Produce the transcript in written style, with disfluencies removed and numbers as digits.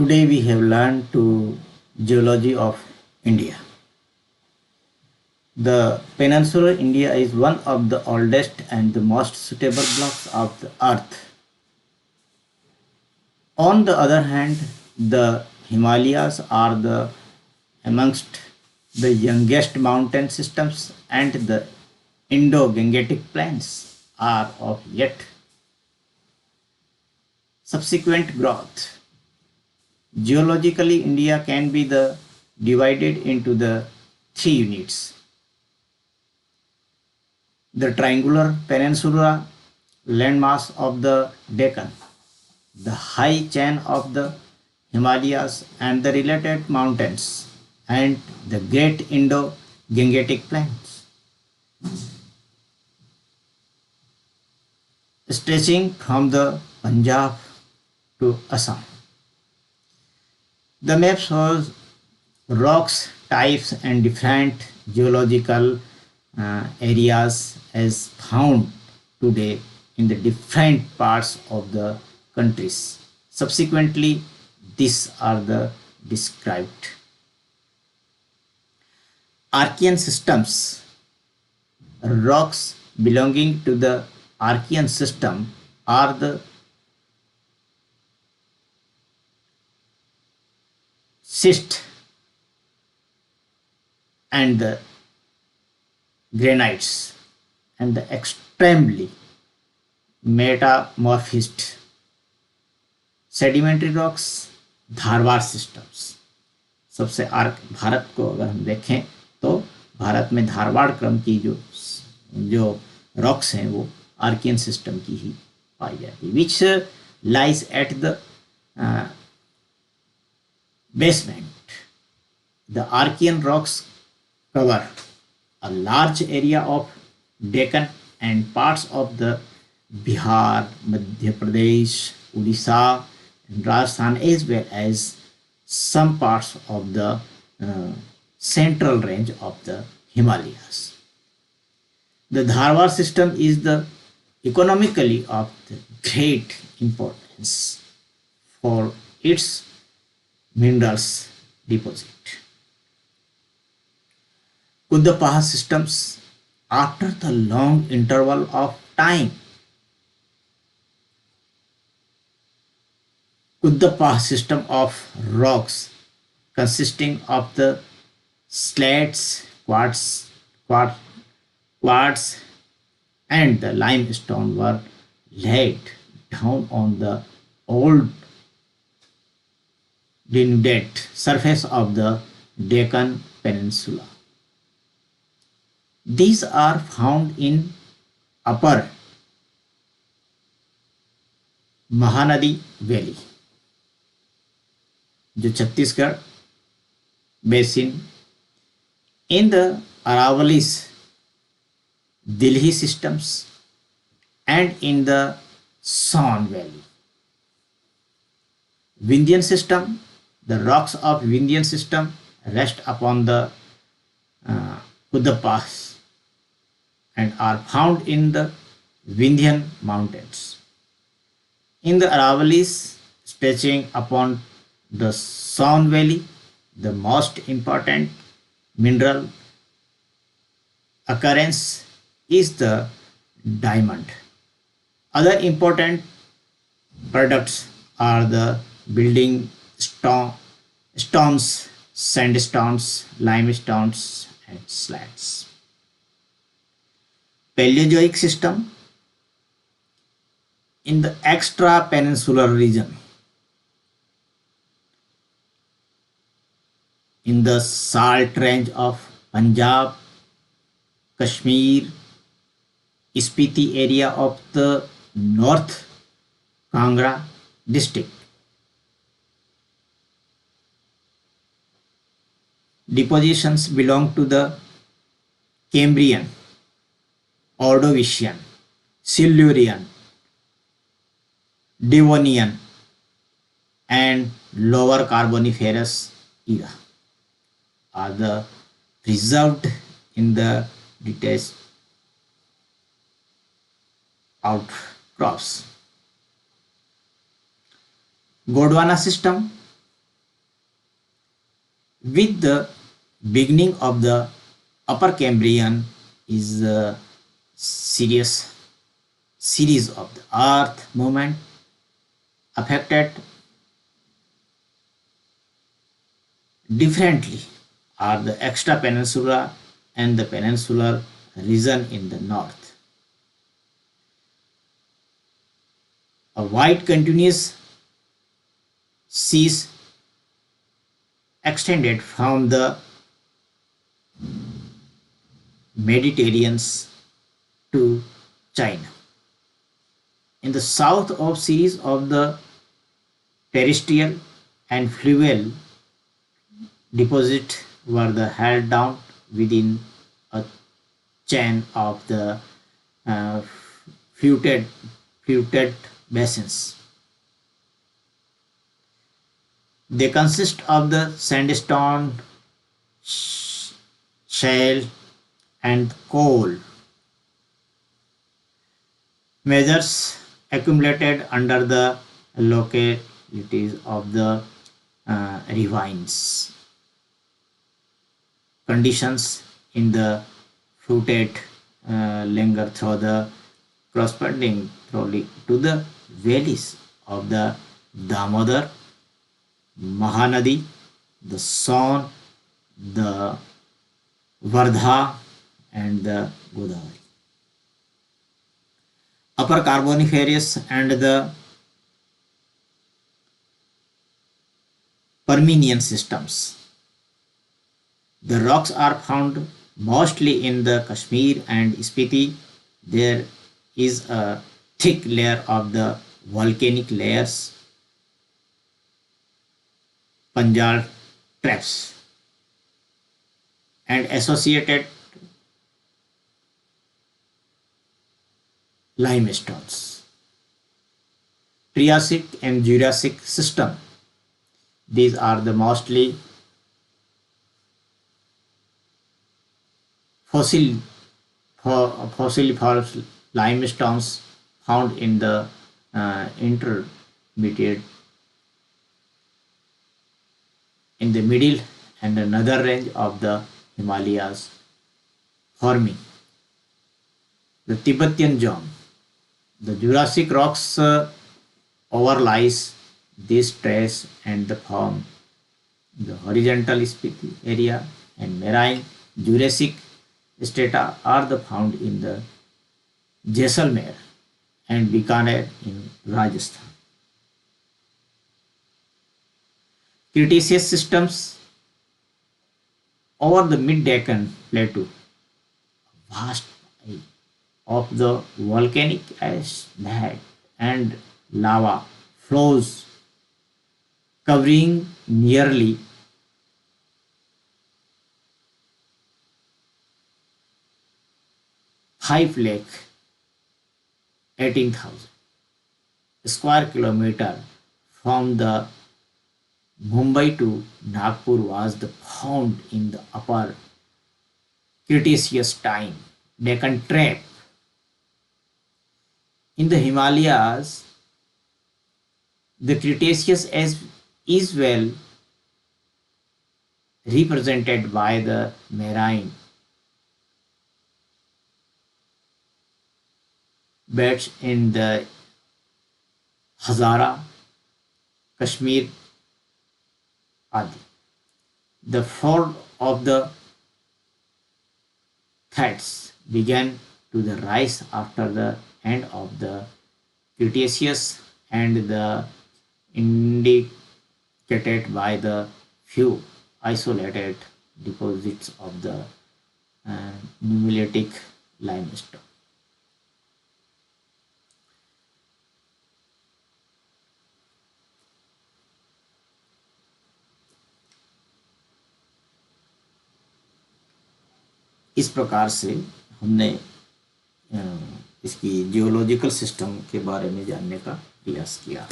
Today we have learned to geology of India. The peninsular India is one of the oldest and the most suitable blocks of the earth. On the other hand, the Himalayas are the amongst the youngest mountain systems and the Indo-Gangetic plains are of yet subsequent growth. Geologically, India can be divided into the three units: the triangular peninsula landmass of the Deccan, the high chain of the Himalayas and the related mountains, and the Great Indo-Gangetic Plains, stretching from the Punjab to Assam. The map shows rocks, types, and different geological areas as found today in the different parts of the countries. Subsequently, these are the described. Archean systems. Rocks belonging to the Archean system are the schist and the granites and the extremely metamorphized sedimentary rocks Dharwad systems. सबसे भारत को अगर हम देखें तो भारत में धारवाड़ क्रम की जो रॉक्स हैं वो आर्कियन सिस्टम की ही पाई जाती है, which lies at the basement. The Archean rocks cover a large area of Deccan and parts of the Bihar, Madhya Pradesh, Odisha, and Rajasthan, as well as some parts of the central range of the Himalayas. The Dharwar system is the economically of the great importance for its minerals deposit. Kudapaha systems, after the long interval of time, Kudapaha system of rocks consisting of the slates, quartz, and the limestone were laid down on the old denuded surface of the Deccan Peninsula. These are found in upper Mahanadi Valley, जो Chhattisgarh basin, in the Aravallis Dilhi systems, and in the Son Valley. Vindhyan system, the rocks of Vindhyan system rest upon the Kudapas and are found in the Vindhyan mountains. In the Aravallis stretching upon the Son Valley, the most important mineral occurrence is the diamond. Other important products are the building stones, sandstones, limestones, and slates. Paleozoic system, in the extra peninsular region, in the salt range of Punjab, Kashmir, Spiti area of the North Kangra district. Depositions belong to the Cambrian, Ordovician, Silurian, Devonian, and Lower Carboniferous era are the preserved in the detached outcrops. Gondwana system, With the beginning of the Upper Cambrian is a serious series of the earth movement affected differently are the extra peninsula and the peninsular region in the north. A wide continuous seas extended from the Mediterranean to China. In the south of series of the terrestrial and fluvial deposits were the held down within a chain of the uh, fluted, fluted basins. They consist of the sandstone, shale, and coal. Measures accumulated under the localities of the ravines. Conditions in the fluted linger through the corresponding to the valleys of the Damodar, Mahanadi, the Son, the Vardha, and the Godavari. Upper Carboniferous and the Permian systems. The rocks are found mostly in the Kashmir and Spiti. There is a thick layer of the volcanic layers, Panjal traps, and associated limestones. Triassic and Jurassic system. These are the mostly fossiliferous limestones found in the intermediate in the middle and another range of the Himalayas, forming the Tibetan zone. The Jurassic rocks overlies this trace and the form the horizontal Spiti area and marine Jurassic strata are the found in the Jaisalmer and Bikaner in Rajasthan. Cretaceous systems over the mid-Deccan plateau, vast pile of the volcanic ash and lava flows covering nearly 5 lakh 18,000 square kilometer from the Mumbai to Nagpur was the found in the upper Cretaceous time. Deccan Trap in the Himalayas, the Cretaceous is well represented by the marine beds in the Hazara, Kashmir, Adi. The fall of the Thats began to the rise after the end of the Cretaceous and the indicated by the few isolated deposits of the nummulitic limestone. इस प्रकार से हमने इसकी geological system के बारे में जानने का प्रयास किया।